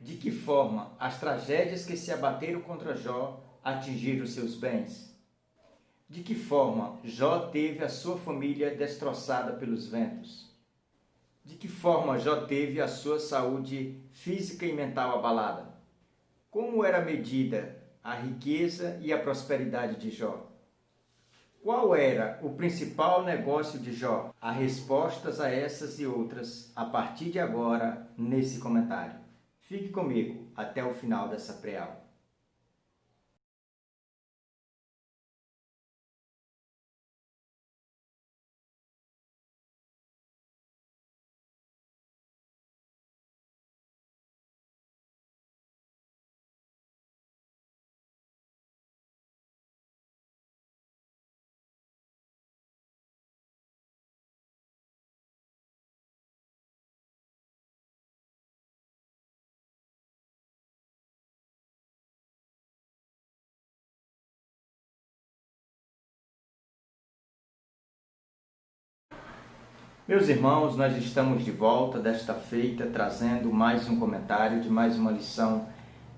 De que forma as tragédias que se abateram contra Jó atingiram seus bens? De que forma Jó teve a sua família destroçada pelos ventos? De que forma Jó teve a sua saúde física e mental abalada? Como era medida a riqueza e a prosperidade de Jó? Qual era o principal negócio de Jó? Há respostas a essas e outras a partir de agora nesse comentário. Fique comigo até o final dessa pré-aula. Meus irmãos, nós estamos de volta desta feita trazendo mais um comentário de mais uma lição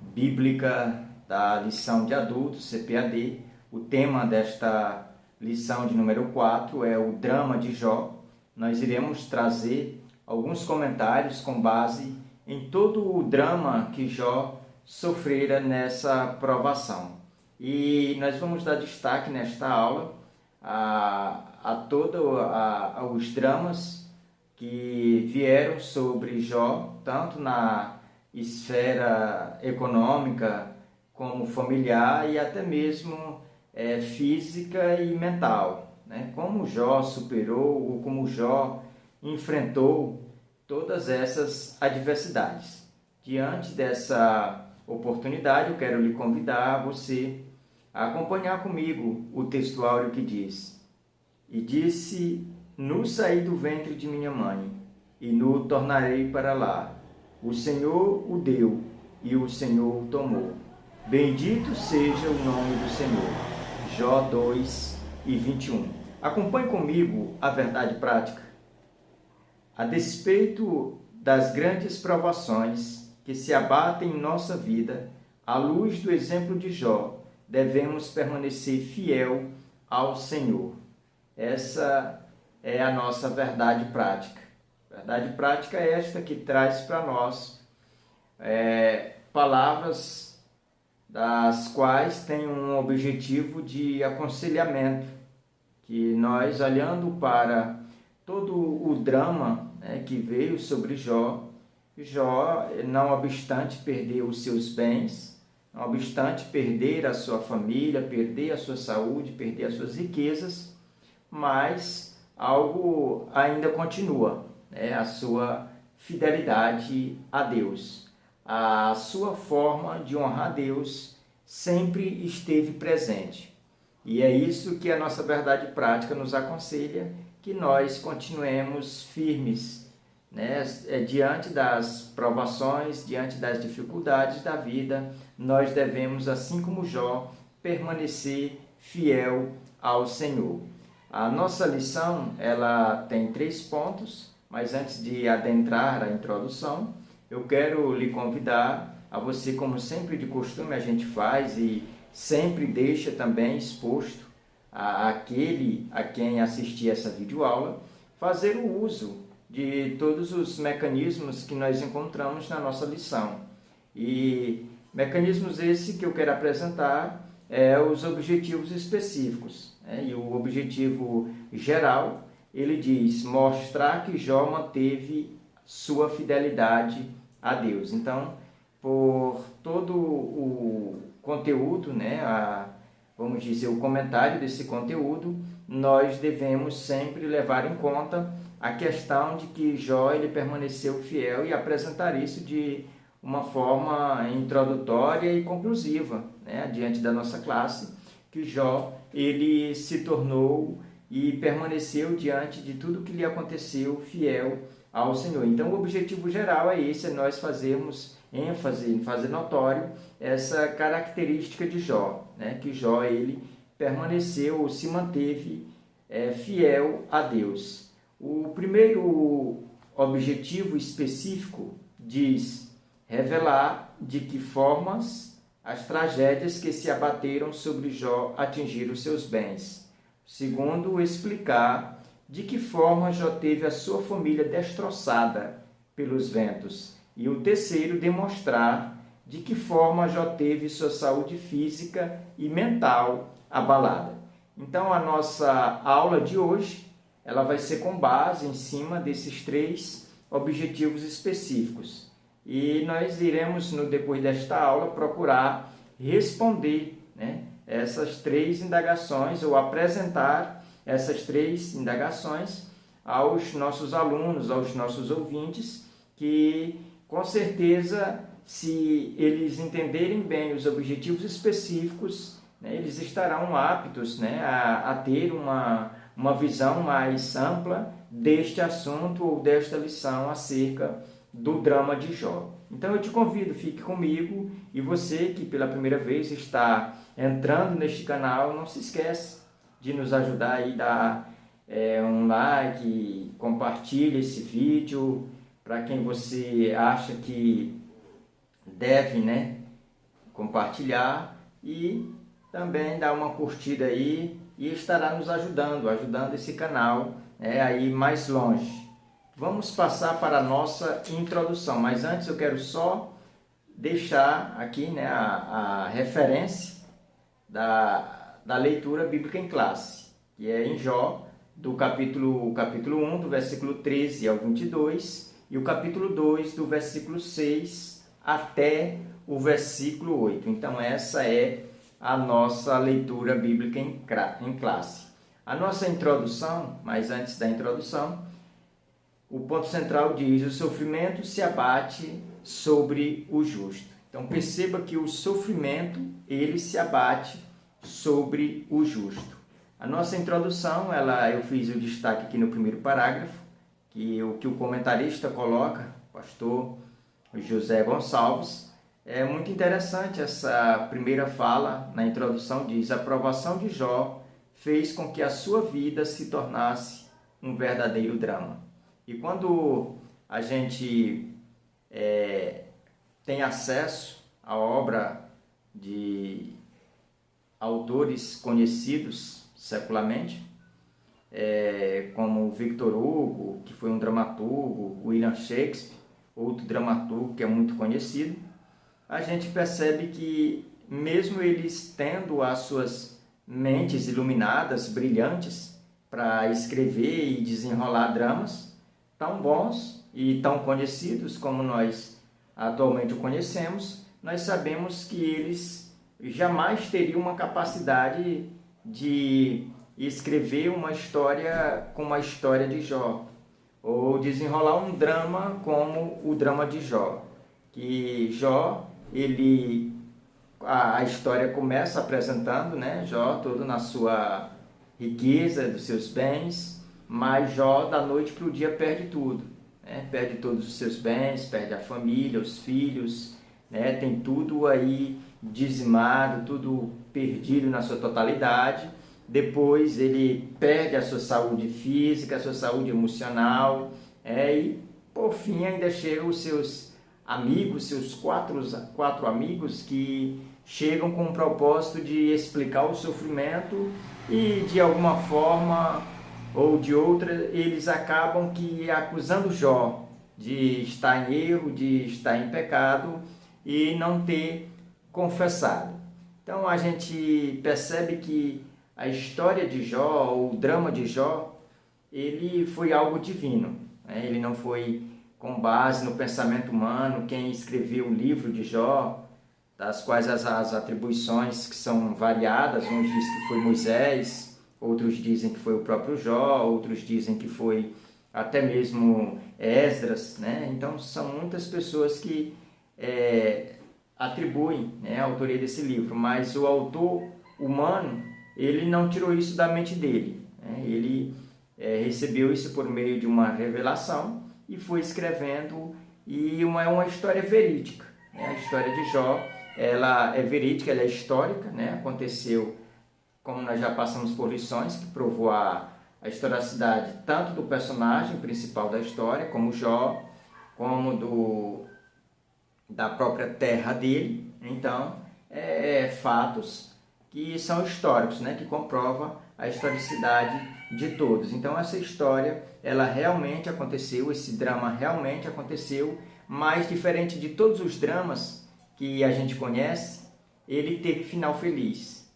bíblica da lição de adultos, CPAD. O tema desta lição de número 4 é o drama de Jó. Nós iremos trazer alguns comentários com base em todo o drama que Jó sofrera nessa provação. E nós vamos dar destaque nesta aula a todos os dramas que vieram sobre Jó, tanto na esfera econômica como familiar e até mesmo física e mental, né? Como Jó superou ou como Jó enfrentou todas essas adversidades. Diante dessa oportunidade, eu quero lhe convidar você a acompanhar comigo o texto áureo que diz: E disse, nu saí do ventre de minha mãe, e nu tornarei para lá. O Senhor o deu, e o Senhor o tomou. Bendito seja o nome do Senhor. Jó 2:21. Acompanhe comigo a verdade prática. A despeito das grandes provações que se abatem em nossa vida, à luz do exemplo de Jó, devemos permanecer fiel ao Senhor. Essa é a nossa verdade prática. Verdade prática é esta que traz para nós palavras das quais tem um objetivo de aconselhamento, que nós, olhando para todo o drama que veio sobre Jó, não obstante perder os seus bens, não obstante perder a sua família, perder a sua saúde, perder as suas riquezas, mas algo ainda continua, a sua fidelidade a Deus. A sua forma de honrar a Deus sempre esteve presente. E é isso que a nossa verdade prática nos aconselha, que nós continuemos firmes, diante das provações, diante das dificuldades da vida. Nós devemos, assim como Jó, permanecer fiel ao Senhor. A nossa lição, ela tem 3 pontos, mas antes de adentrar a introdução, eu quero lhe convidar a você, como sempre de costume a gente faz e sempre deixa também exposto aquele a quem assistir essa videoaula, fazer o uso de todos os mecanismos que nós encontramos na nossa lição. E mecanismos esses que eu quero apresentar os objetivos específicos. E o objetivo geral, ele diz, mostrar que Jó manteve sua fidelidade a Deus. Então, por todo o conteúdo, vamos dizer, o comentário desse conteúdo, nós devemos sempre levar em conta a questão de que Jó ele permaneceu fiel e apresentar isso de uma forma introdutória e conclusiva, diante da nossa classe, que Jó ele se tornou e permaneceu diante de tudo que lhe aconteceu fiel ao Senhor. Então, o objetivo geral é esse, é nós fazermos ênfase em fazer notório essa característica de Jó, que Jó ele permaneceu ou se manteve fiel a Deus. O primeiro objetivo específico diz revelar de que formas as tragédias que se abateram sobre Jó atingiram seus bens. Segundo, explicar de que forma Jó teve a sua família destroçada pelos ventos. E o terceiro, demonstrar de que forma Jó teve sua saúde física e mental abalada. Então, a nossa aula de hoje, ela vai ser com base em cima desses 3 objetivos específicos. E nós iremos, depois desta aula, procurar responder, essas 3 indagações, ou apresentar essas 3 indagações aos nossos alunos, aos nossos ouvintes, que com certeza, se eles entenderem bem os objetivos específicos, eles estarão aptos a ter uma visão mais ampla deste assunto ou desta lição acerca do drama de Jó. Então eu te convido, fique comigo, e você que pela primeira vez está entrando neste canal, não se esqueça de nos ajudar aí, dar um like, compartilhe esse vídeo para quem você acha que deve compartilhar, e também dar uma curtida aí, e estará nos ajudando esse canal aí mais longe. Vamos passar para a nossa introdução, mas antes eu quero só deixar aqui a referência da leitura bíblica em classe, que é em Jó, do capítulo 1, do versículo 13 ao 22, e o capítulo 2, do versículo 6 até o versículo 8. Então essa é a nossa leitura bíblica em classe. A nossa introdução, mas antes da introdução, o ponto central diz: o sofrimento se abate sobre o justo. Então perceba que o sofrimento, ele se abate sobre o justo. A nossa introdução, eu fiz o destaque aqui no primeiro parágrafo, que o comentarista coloca, pastor José Gonçalves. É muito interessante essa primeira fala. Na introdução diz: a provação de Jó fez com que a sua vida se tornasse um verdadeiro drama. E quando a gente tem acesso à obra de autores conhecidos secularmente, como Victor Hugo, que foi um dramaturgo, William Shakespeare, outro dramaturgo que é muito conhecido, a gente percebe que mesmo eles tendo as suas mentes iluminadas, brilhantes, para escrever e desenrolar dramas tão bons e tão conhecidos como nós atualmente o conhecemos, nós sabemos que eles jamais teriam uma capacidade de escrever uma história como a história de Jó, ou desenrolar um drama como o drama de Jó. Que Jó, a história começa apresentando, Jó todo na sua riqueza, dos seus bens, mas Jó da noite para o dia perde tudo, perde todos os seus bens, perde a família, os filhos, tem tudo aí dizimado, tudo perdido na sua totalidade. Depois ele perde a sua saúde física, a sua saúde emocional, e por fim ainda chegam os seus amigos, seus quatro amigos, que chegam com o propósito de explicar o sofrimento, e de alguma forma ou de outra eles acabam acusando Jó de estar em erro, de estar em pecado e não ter confessado. Então a gente percebe que a história de Jó, o drama de Jó, ele foi algo divino, Ele não foi com base no pensamento humano. Quem escreveu o livro de Jó, das quais as atribuições que são variadas, uns dizem que foi Moisés, outros dizem que foi o próprio Jó, outros dizem que foi até mesmo Esdras, Então são muitas pessoas que atribuem a autoria desse livro, mas o autor humano, ele não tirou isso da mente dele, ele recebeu isso por meio de uma revelação e foi escrevendo, e é uma história verídica, A história de Jó, ela é verídica, ela é histórica, Aconteceu, como nós já passamos por lições, que provou a historicidade tanto do personagem principal da história, como Jó, como da própria terra dele. Então, fatos que são históricos, né? Que comprova a historicidade de todos. Então, essa história, ela realmente aconteceu, esse drama realmente aconteceu, mas diferente de todos os dramas que a gente conhece, ele teve final feliz.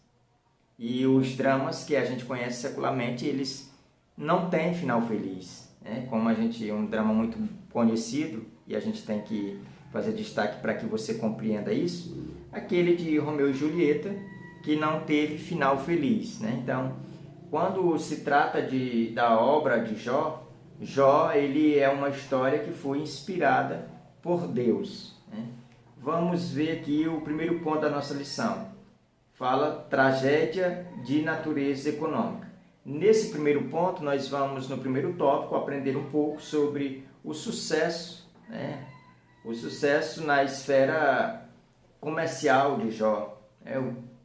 E os dramas que a gente conhece secularmente, eles não têm final feliz, né? Como é um drama muito conhecido, e a gente tem que fazer destaque para que você compreenda isso, aquele de Romeu e Julieta, que não teve final feliz, né? Então, quando se trata da obra de Jó, ele é uma história que foi inspirada por Deus, né? Vamos ver aqui o primeiro ponto da nossa lição. Fala tragédia de natureza econômica. Nesse primeiro ponto, nós vamos, no primeiro tópico, aprender um pouco sobre o sucesso, né? O sucesso na esfera comercial de Jó.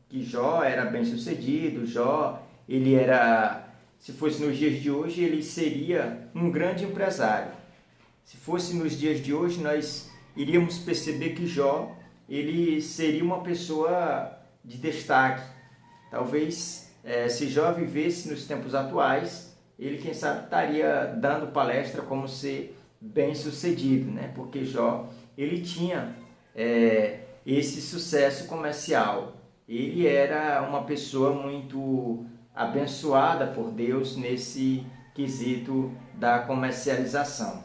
Que Jó era bem sucedido, Jó, ele era, se fosse nos dias de hoje, ele seria um grande empresário. Se fosse nos dias de hoje, nós iríamos perceber que Jó, ele seria uma pessoa de destaque. Talvez, se Jó vivesse nos tempos atuais, ele, quem sabe, estaria dando palestra como ser bem sucedido, né? Porque Jó, ele tinha esse sucesso comercial. Ele era uma pessoa muito abençoada por Deus nesse quesito da comercialização.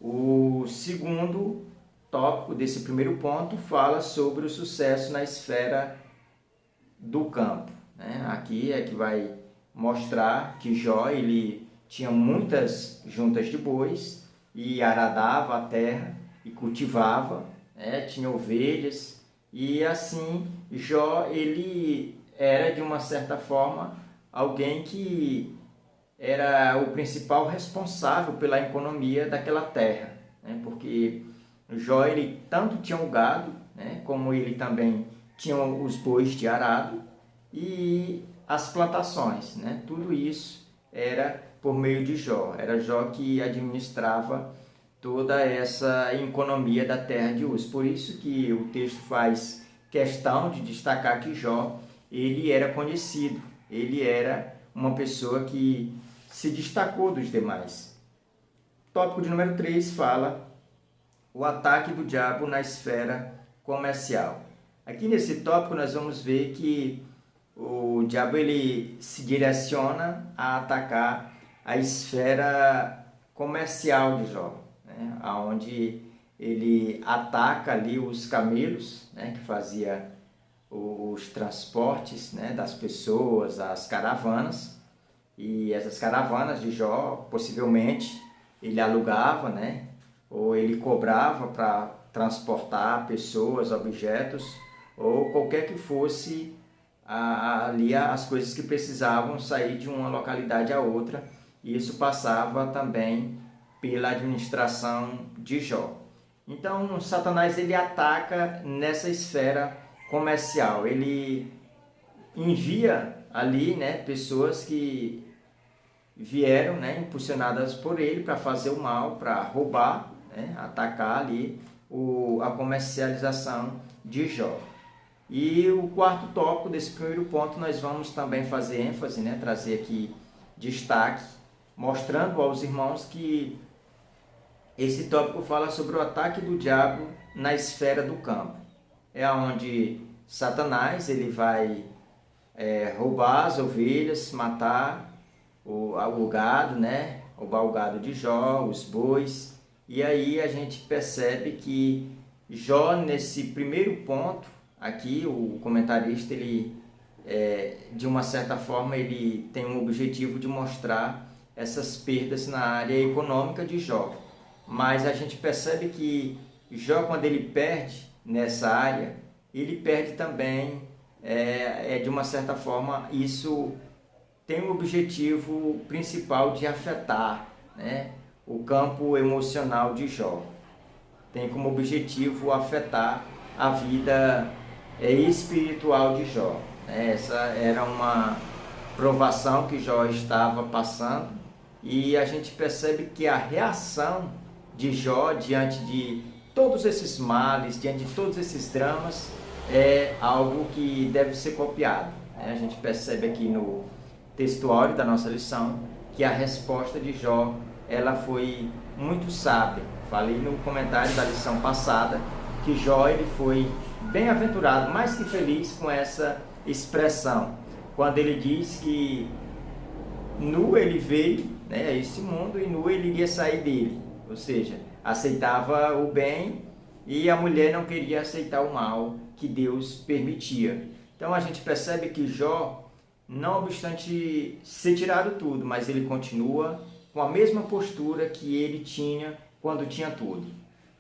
O segundo tópico desse primeiro ponto fala sobre o sucesso na esfera do campo, né? Aqui é que vai mostrar que Jó, ele tinha muitas juntas de bois e aradava a terra e cultivava, né? Tinha ovelhas, e assim Jó, ele era de uma certa forma alguém que era o principal responsável pela economia daquela terra, né? Porque Jó, ele tanto tinha o gado, né? Como ele também tinha os bois de arado e as plantações, né? Tudo isso era por meio de Jó. Era Jó que administrava toda essa economia da terra de Uz. Por isso que o texto faz questão de destacar que Jó, ele era conhecido, ele era uma pessoa que se destacou dos demais. Tópico de número 3 fala o ataque do diabo na esfera comercial. Aqui nesse tópico nós vamos ver que o diabo, ele se direciona a atacar a esfera comercial de Jó, né? Onde ele ataca ali os camelos, né? Que fazia os transportes, né? Das pessoas, as caravanas, e essas caravanas de Jó, possivelmente, ele alugava, né? Ou ele cobrava para transportar pessoas, objetos, ou qualquer que fosse ali as coisas que precisavam sair de uma localidade a outra. E isso passava também pela administração de Jó. Então, Satanás, ele ataca nessa esfera comercial. Ele envia ali, né, pessoas que vieram, né, impulsionadas por ele para fazer o mal, para roubar, né, atacar ali a comercialização de Jó. E o quarto tópico desse primeiro ponto, nós vamos também fazer ênfase, né, trazer aqui destaque, mostrando aos irmãos que esse tópico fala sobre o ataque do diabo na esfera do campo. É onde Satanás, ele vai roubar as ovelhas, matar o gado, né, roubar o gado de Jó, os bois. E aí a gente percebe que Jó, nesse primeiro ponto, aqui o comentarista, ele, de uma certa forma, ele tem um objetivo de mostrar essas perdas na área econômica de Jó. Mas a gente percebe que Jó, quando ele perde nessa área, ele perde também, de uma certa forma, isso tem o objetivo principal de afetar, né, o campo emocional de Jó. Tem como objetivo afetar a vida espiritual de Jó. Essa era uma provação que Jó estava passando, e a gente percebe que a reação de Jó diante de todos esses males, diante de todos esses dramas, é algo que deve ser copiado. A gente percebe aqui no textuário da nossa lição que a resposta de Jó, ela foi muito sábia. Falei no comentário da lição passada que Jó, ele foi bem-aventurado, mais que feliz com essa expressão, quando ele diz que nu ele veio, a esse mundo, e nu ele iria sair dele, ou seja, aceitava o bem e a mulher não queria aceitar o mal que Deus permitia. Então a gente percebe que Jó, não obstante ser tirado tudo, mas ele continua com a mesma postura que ele tinha quando tinha tudo.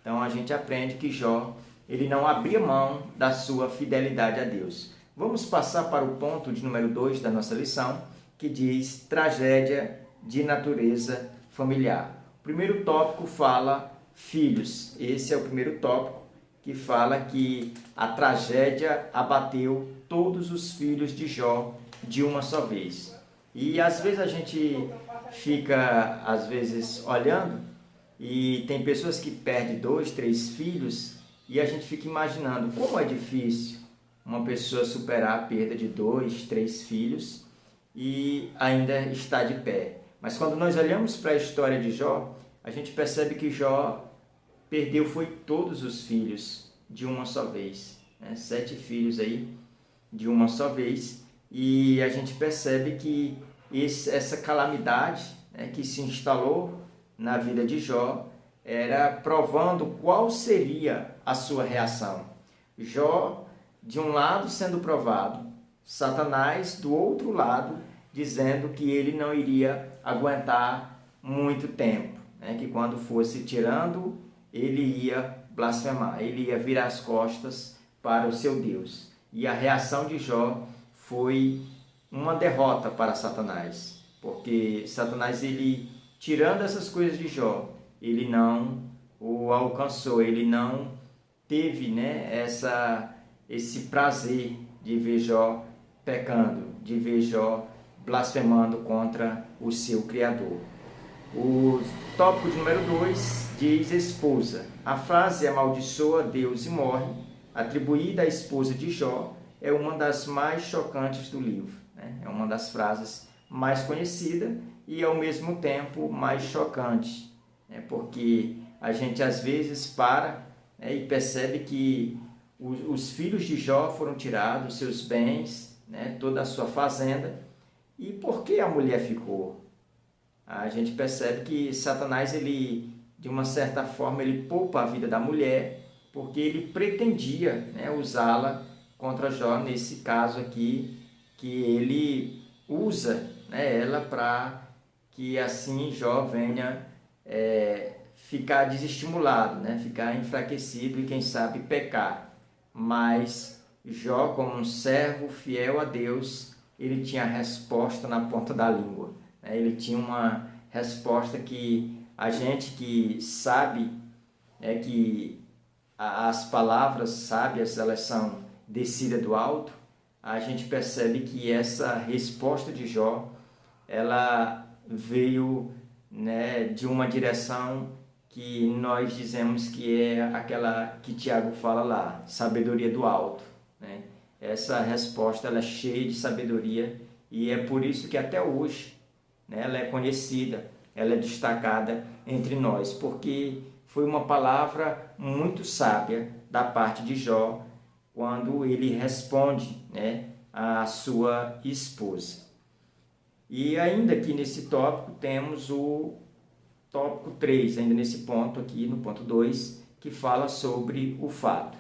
Então a gente aprende que Jó, ele não abria mão da sua fidelidade a Deus. Vamos passar para o ponto de número 2 da nossa lição, que diz tragédia de natureza familiar. O primeiro tópico fala filhos. Esse é o primeiro tópico que fala que a tragédia abateu todos os filhos de Jó de uma só vez. E às vezes a gente fica olhando e tem pessoas que perdem 2, 3 filhos e a gente fica imaginando como é difícil uma pessoa superar a perda de 2, 3 filhos e ainda está de pé. Mas quando nós olhamos para a história de Jó, a gente percebe que Jó perdeu todos os filhos de uma só vez. 7 filhos aí de uma só vez. E a gente percebe que essa calamidade que se instalou na vida de Jó era provando qual seria a sua reação. Jó, de um lado, sendo provado, Satanás, do outro lado, dizendo que ele não iria aguentar muito tempo, que quando fosse tirando, ele ia blasfemar, ele ia virar as costas para o seu Deus. E a reação de Jó foi uma derrota para Satanás, porque Satanás, ele tirando essas coisas de Jó, ele não o alcançou, ele não teve esse prazer de ver Jó pecando, de ver Jó blasfemando contra o seu Criador. O tópico de número 2 diz esposa. A frase amaldiçoa Deus e morre, atribuída à esposa de Jó, é uma das mais chocantes do livro. É uma das frases mais conhecidas e, ao mesmo tempo, mais chocante. Porque a gente, às vezes, para e percebe que os filhos de Jó foram tirados, seus bens, toda a sua fazenda. E por que a mulher ficou? A gente percebe que Satanás, ele, de uma certa forma, ele poupa a vida da mulher, porque ele pretendia usá-la contra Jó, nesse caso aqui, que ele usa ela para que assim Jó venha ficar desestimulado, ficar enfraquecido e quem sabe pecar. Mas Jó, como um servo fiel a Deus, ele tinha a resposta na ponta da língua. Ele tinha uma resposta que a gente que sabe que as palavras sábias, elas são descida do alto, a gente percebe que essa resposta de Jó, ela veio de uma direção que nós dizemos que é aquela que Tiago fala lá, sabedoria do alto. Essa resposta, ela é cheia de sabedoria e é por isso que até hoje ela é conhecida, ela é destacada entre nós, porque foi uma palavra muito sábia da parte de Jó, quando ele responde à sua esposa. E ainda aqui nesse tópico temos o tópico 3, ainda nesse ponto aqui, no ponto 2, que fala sobre o fato.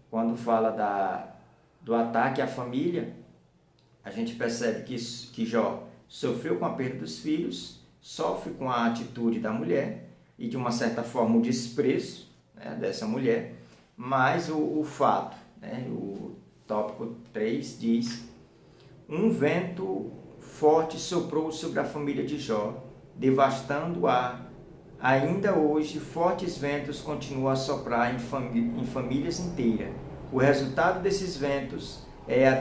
Quando fala do ataque à família, a gente percebe que Jó sofreu com a perda dos filhos, sofre com a atitude da mulher e, de uma certa forma, o desprezo dessa mulher. Mas o fato, o tópico 3 diz: um vento forte soprou sobre a família de Jó, devastando-a. Ainda hoje, fortes ventos continuam a soprar em famílias inteiras. O resultado desses ventos é a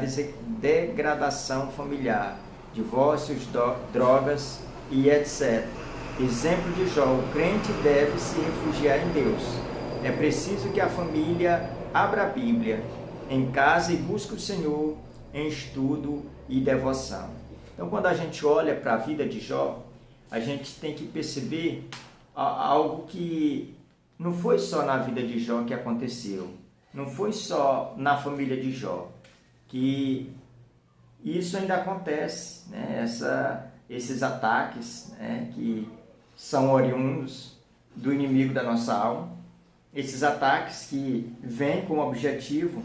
degradação familiar, divórcios, drogas e etc. exemplo de Jó, o crente deve se refugiar em Deus. É preciso que a família abra a Bíblia em casa e busque o Senhor em estudo e devoção. Então, quando a gente olha para a vida de Jó, a gente tem que perceber algo que não foi só na vida de Jó que aconteceu, não foi só na família de Jó, que isso ainda acontece, né? Esses ataques, né? Que são oriundos do inimigo da nossa alma, esses ataques que vêm com o objetivo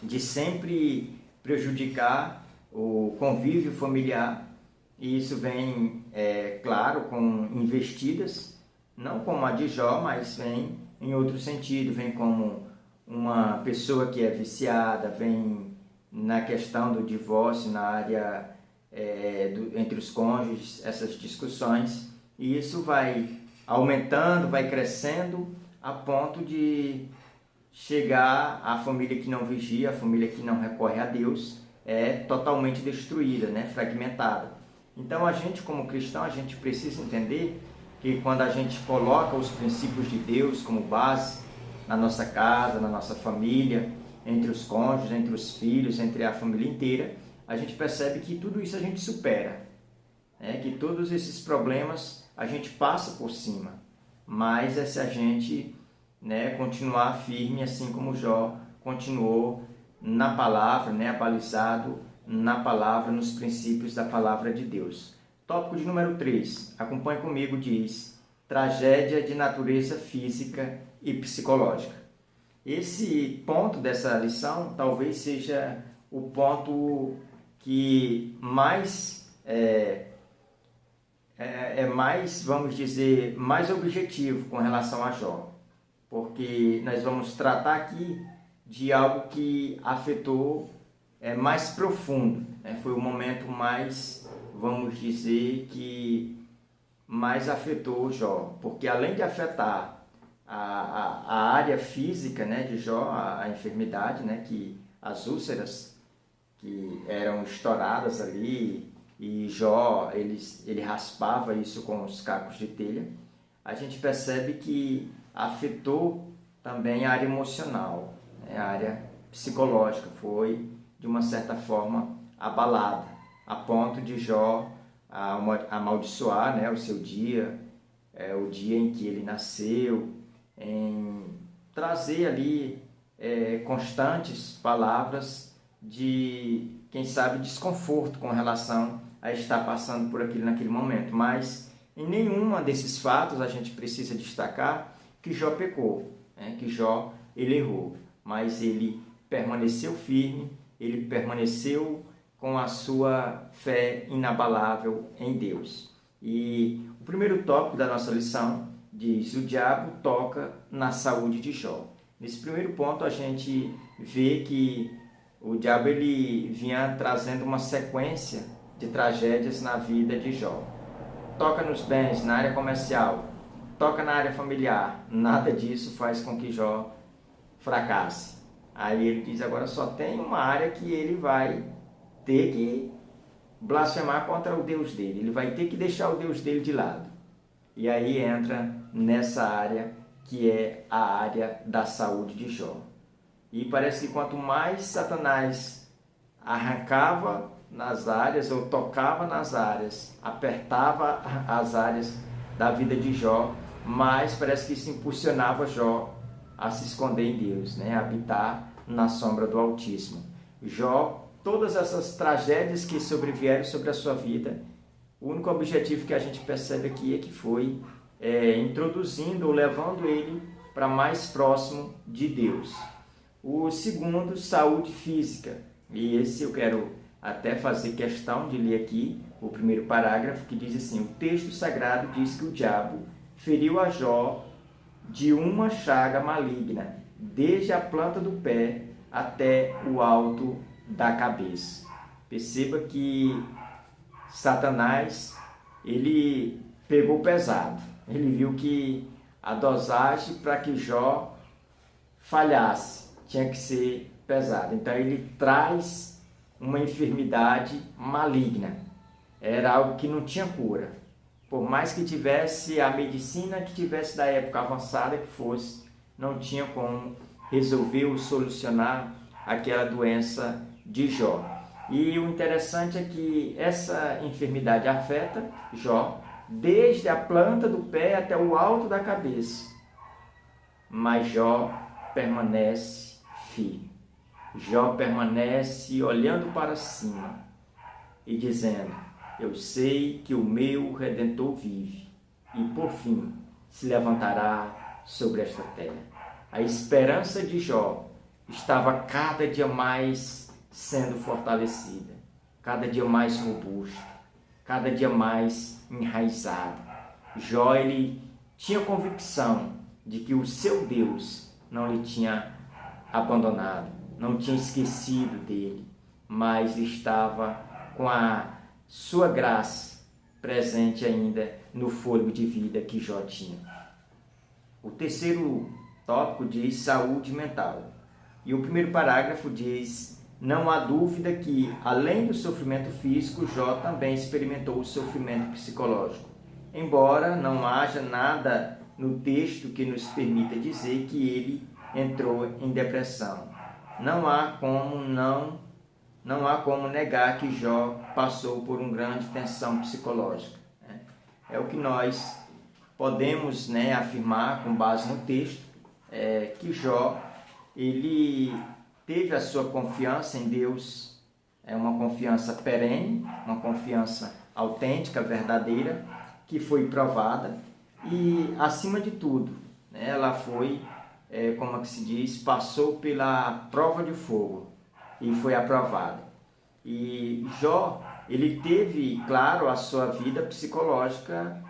de sempre prejudicar o convívio familiar, e isso vem, claro, com investidas, não como a de Jó, mas vem em outro sentido, vem como uma pessoa que é viciada, vem na questão do divórcio, na área entre os cônjuges, essas discussões, e isso vai aumentando, vai crescendo, a ponto de chegar à família que não vigia, a família que não recorre a Deus, é totalmente destruída, né? Fragmentada. Então a gente, como cristão, a gente precisa entender que quando a gente coloca os princípios de Deus como base na nossa casa, na nossa família, entre os cônjuges, entre os filhos, entre a família inteira, a gente percebe que tudo isso a gente supera, né? Que todos esses problemas a gente passa por cima, mas é se a gente, né, continuar firme, assim como Jó continuou na palavra, né, abalizado na palavra, nos princípios da palavra de Deus. Tópico de número 3, acompanhe comigo, diz: tragédia de natureza física e psicológica. Esse ponto dessa lição talvez seja o ponto que mais mais, vamos dizer, mais objetivo com relação a Jó, porque nós vamos tratar aqui de algo que afetou mais profundo, né? Foi o momento mais, vamos dizer, que mais afetou Jó, porque além de afetar a área física, né, de Jó, a enfermidade, né, que as úlceras que eram estouradas ali, e Jó, ele raspava isso com os cacos de telha, a gente percebe que afetou também a área emocional, né? A área psicológica foi, de uma certa forma, abalada, a ponto de Jó amaldiçoar, né, o seu dia, o dia em que ele nasceu, em trazer ali constantes palavras de, quem sabe, desconforto com relação a estar passando por aquilo naquele momento. Mas em nenhuma desses fatos a gente precisa destacar que Jó pecou, né? Que Jó ele errou, mas ele permaneceu firme, ele permaneceu com a sua fé inabalável em Deus. E o primeiro tópico da nossa lição diz: o diabo toca na saúde de Jó. Nesse primeiro ponto a gente vê que o diabo ele vinha trazendo uma sequência de tragédias na vida de Jó. Toca nos bens, na área comercial, toca na área familiar. Nada disso faz com que Jó fracasse. Aí ele diz: agora só tem uma área que ele vai ter que blasfemar contra o Deus dele. Ele vai ter que deixar o Deus dele de lado. E aí entra nessa área que é a área da saúde de Jó. E parece que quanto mais Satanás arrancava nas áreas, ou tocava nas áreas, apertava as áreas da vida de Jó, mais parece que isso impulsionava Jó a se esconder em Deus, né? A habitar na sombra do Altíssimo. Jó, todas essas tragédias que sobrevieram sobre a sua vida, o único objetivo que a gente percebe aqui é que foi introduzindo ou levando ele para mais próximo de Deus. O segundo, saúde física. E esse eu quero até fazer questão de ler aqui o primeiro parágrafo, que diz assim: o texto sagrado diz que o diabo feriu a Jó de uma chaga maligna, desde a planta do pé até o alto da cabeça. Perceba que Satanás, ele pegou pesado. Ele viu que a dosagem para que Jó falhasse tinha que ser pesada. Então ele traz uma enfermidade maligna. Era algo que não tinha cura. Por mais que tivesse a medicina que tivesse da época avançada que fosse, não tinha como resolver ou solucionar aquela doença de Jó. E o interessante é que essa enfermidade afeta Jó desde a planta do pé até o alto da cabeça. Mas Jó permanece firme. Jó permanece olhando para cima e dizendo: eu sei que o meu Redentor vive e por fim se levantará sobre esta terra. A esperança de Jó estava cada dia mais sendo fortalecida, cada dia mais robusta, cada dia mais enraizada. Jó, ele tinha convicção de que o seu Deus não lhe tinha abandonado, não tinha esquecido dele, mas estava com a sua graça presente ainda no fôlego de vida que Jó tinha. O terceiro tópico diz saúde mental. E o primeiro parágrafo diz: não há dúvida que, além do sofrimento físico, Jó também experimentou o sofrimento psicológico. Embora não haja nada no texto que nos permita dizer que ele entrou em depressão. Não há como negar que Jó passou por uma grande tensão psicológica. É o que nós podemos afirmar com base no texto, que Jó, ele teve a sua confiança em Deus, uma confiança perene, uma confiança autêntica, verdadeira, que foi provada e, acima de tudo, ela foi, como é que se diz, passou pela prova de fogo e foi aprovada. E Jó, ele teve, claro, a sua vida psicológica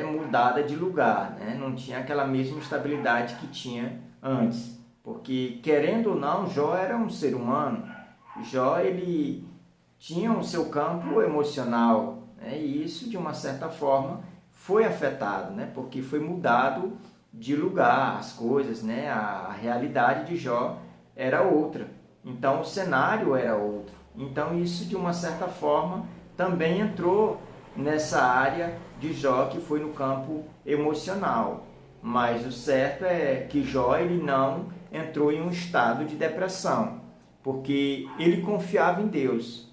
mudada de lugar, não tinha aquela mesma estabilidade que tinha antes, porque, querendo ou não, Jó era um ser humano. Jó, ele tinha o seu campo emocional, e isso, de uma certa forma, foi afetado, porque foi mudado de lugar as coisas, a realidade de Jó era outra, então o cenário era outro. Então isso, de uma certa forma, também entrou nessa área de Jó, que foi no campo emocional. Mas o certo é que Jó, ele não entrou em um estado de depressão, porque ele confiava em Deus.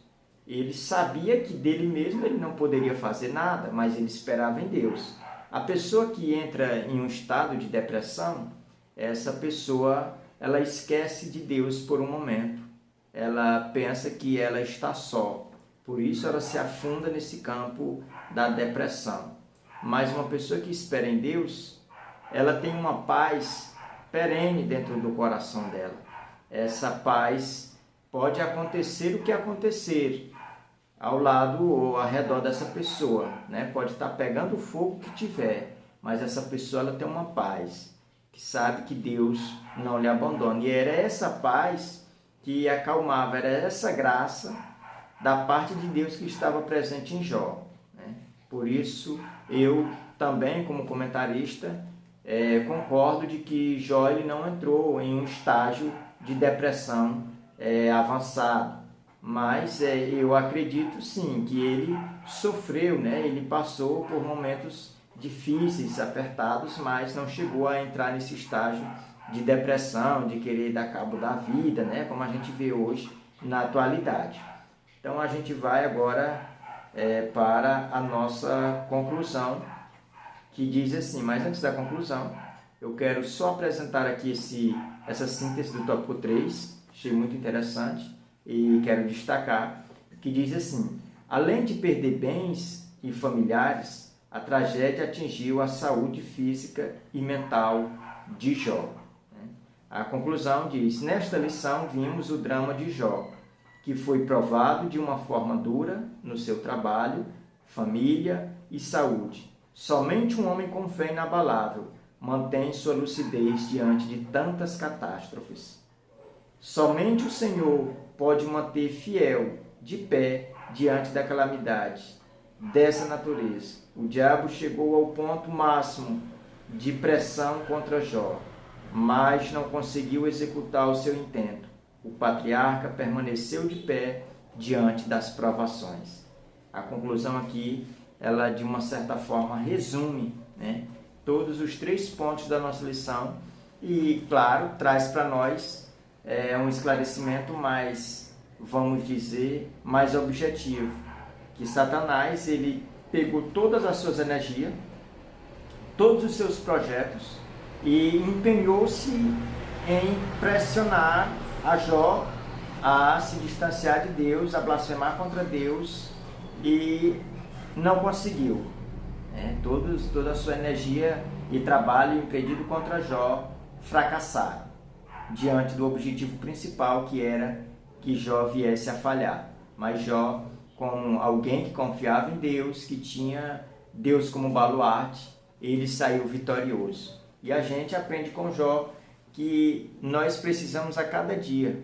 Ele sabia que dele mesmo ele não poderia fazer nada, mas ele esperava em Deus. A pessoa que entra em um estado de depressão, essa pessoa, ela esquece de Deus por um momento. Ela pensa que ela está só. Por isso ela se afunda nesse campo da depressão. Mas uma pessoa que espera em Deus, ela tem uma paz perene dentro do coração dela. Essa paz pode acontecer o que acontecer ao lado ou ao redor dessa pessoa, Pode estar pegando o fogo que tiver, mas essa pessoa, ela tem uma paz, que sabe que Deus não lhe abandona. E era essa paz que acalmava, era essa graça da parte de Deus que estava presente em Jó. Por isso, eu também, como comentarista, concordo de que Jó, ele não entrou em um estágio de depressão avançado. Mas eu acredito sim que ele sofreu, ele passou por momentos difíceis, apertados, mas não chegou a entrar nesse estágio de depressão, de querer dar cabo da vida, como a gente vê hoje na atualidade. Então a gente vai agora para a nossa conclusão, que diz assim, mas antes da conclusão, eu quero só apresentar aqui essa síntese do tópico 3, achei muito interessante, e quero destacar, que diz assim: além de perder bens e familiares, a tragédia atingiu a saúde física e mental de Jó. A conclusão diz: nesta lição vimos o drama de Jó, que foi provado de uma forma dura no seu trabalho, família e saúde. Somente um homem com fé inabalável mantém sua lucidez diante de tantas catástrofes. Somente o Senhor pode manter fiel, de pé, diante da calamidade dessa natureza. O diabo chegou ao ponto máximo de pressão contra Jó, mas não conseguiu executar o seu intento. O patriarca permaneceu de pé diante das provações. A conclusão aqui ela de uma certa forma resume, né, todos os 3 pontos da nossa lição e, claro, traz para nós um esclarecimento mais, vamos dizer, mais objetivo, que Satanás, ele pegou todas as suas energias, todos os seus projetos e empenhou-se em pressionar a Jó a se distanciar de Deus, a blasfemar contra Deus, e não conseguiu. Toda a sua energia e trabalho empreendido contra Jó fracassaram diante do objetivo principal, que era que Jó viesse a falhar. Mas Jó, como alguém que confiava em Deus, que tinha Deus como baluarte, ele saiu vitorioso. E a gente aprende com Jó que nós precisamos a cada dia,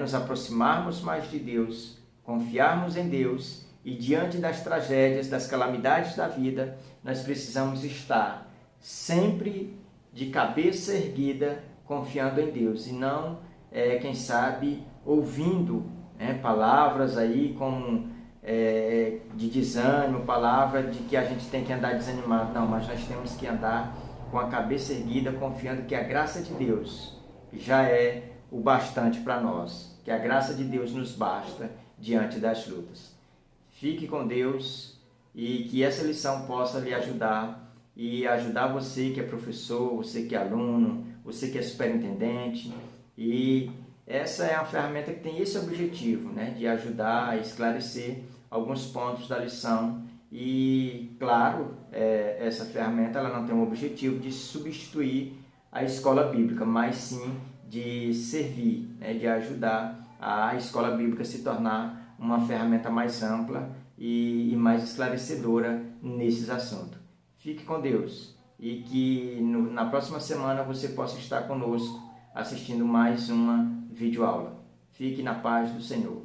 nos aproximarmos mais de Deus, confiarmos em Deus, e diante das tragédias, das calamidades da vida, nós precisamos estar sempre de cabeça erguida, confiando em Deus, e não, quem sabe, ouvindo palavras aí como de desânimo, palavra de que a gente tem que andar desanimado. Não, mas nós temos que andar com a cabeça erguida, confiando que a graça de Deus já é o bastante para nós, que a graça de Deus nos basta diante das lutas. Fique com Deus e que essa lição possa lhe ajudar e ajudar você que é professor, você que é aluno, você que é superintendente. E essa é uma ferramenta que tem esse objetivo, de ajudar a esclarecer alguns pontos da lição. E, claro, essa ferramenta ela não tem o objetivo de substituir a escola bíblica, mas sim de servir, de ajudar a escola bíblica a se tornar uma ferramenta mais ampla e mais esclarecedora nesses assuntos. Fique com Deus e que na próxima semana você possa estar conosco assistindo mais uma videoaula. Fique na paz do Senhor.